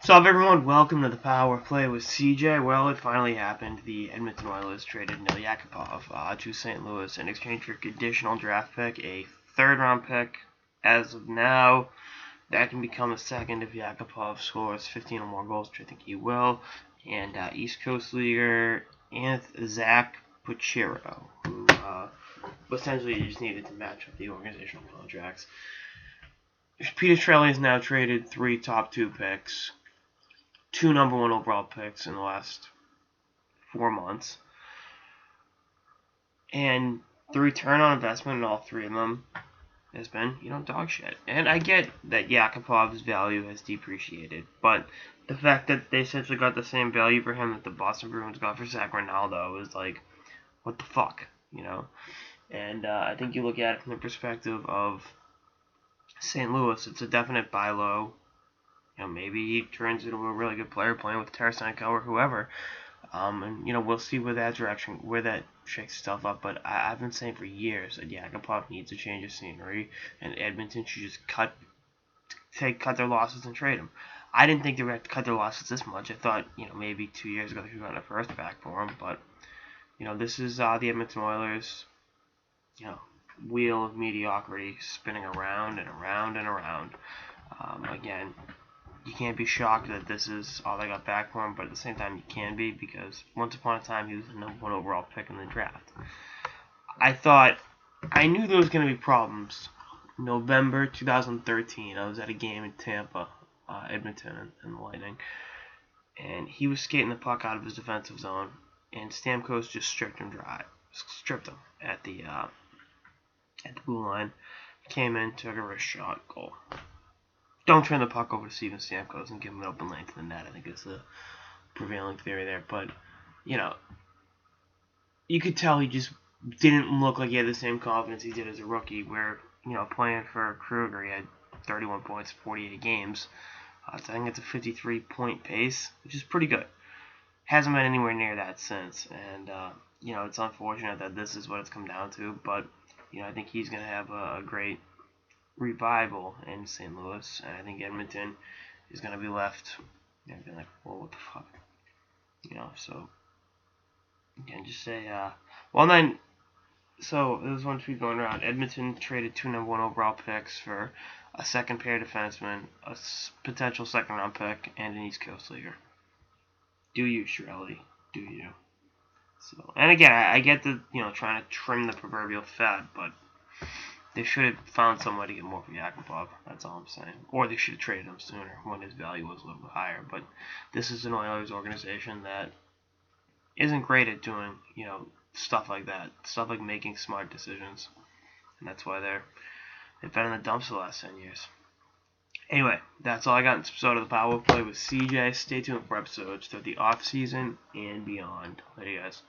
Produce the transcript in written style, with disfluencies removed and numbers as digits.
What's up, everyone? Welcome to the Power Play with CJ. Well, it finally happened. The Edmonton Oilers traded Yakupov to St. Louis in exchange for a conditional draft pick, a third-round pick. As of now, that can become a second if Yakupov scores 15 or more goals, which I think he will. And East Coast Leaguer Zach Puchero, who essentially just needed to match up the organizational contracts. Peter Trelli has now traded 3 top 2 picks, 2 number 1 overall picks in the last 4 months. And the return on investment in all 3 of them has been, dog shit. And I get that Yakupov's value has depreciated, but the fact that they essentially got the same value for him that the Boston Bruins got for Zach Ronaldo is like, what the fuck, And I think you look at it from the perspective of St. Louis, it's a definite buy low. Maybe he turns into a really good player playing with Tarasenko or whoever. And we'll see where that shakes itself up. But I've been saying for years that Yakupov needs a change of scenery, and Edmonton should just cut their losses and trade him. I didn't think they would have to cut their losses this much. I thought, maybe 2 years ago they could have gotten a first back for him. But this is the Edmonton Oilers, wheel of mediocrity spinning around and around and around. Again, you can't be shocked that this is all they got back for him, but at the same time you can be, because once upon a time he was the number 1 overall pick in the draft. I knew there was going to be problems. November 2013, I was at a game in Tampa, Edmonton, and the Lightning, and he was skating the puck out of his defensive zone, and Stamkos just stripped him at the blue line. Came in, took a wrist shot, goal. Don't turn the puck over to Steven Stamkos and give him an open lane to the net, I think is the prevailing theory there. But, you could tell he just didn't look like he had the same confidence he did as a rookie, where, playing for Kruger, he had 31 points, 48 games. I think it's a 53-point pace, which is pretty good. Hasn't been anywhere near that since, and, it's unfortunate that this is what it's come down to, but, I think he's going to have a great revival in St. Louis, and I think Edmonton is going to be left being like, well, what the fuck, so again, just say, so there's one tweet going around. Edmonton traded 2 number 1 overall picks for a second pair defenseman, a potential second round pick, and an East Coast leaguer. Do you, Shirley? Do you? So, and again, I get the, trying to trim the proverbial fat, but they should have found somebody to get more for Yakupov. That's all I'm saying. Or they should have traded him sooner when his value was a little bit higher. But this is an Oilers organization that isn't great at doing, stuff like that. Stuff like making smart decisions. And that's why they've been in the dumps the last 10 years. Anyway, that's all I got in this episode of the Power Play with CJ. Stay tuned for episodes throughout the off season and beyond. Later, guys.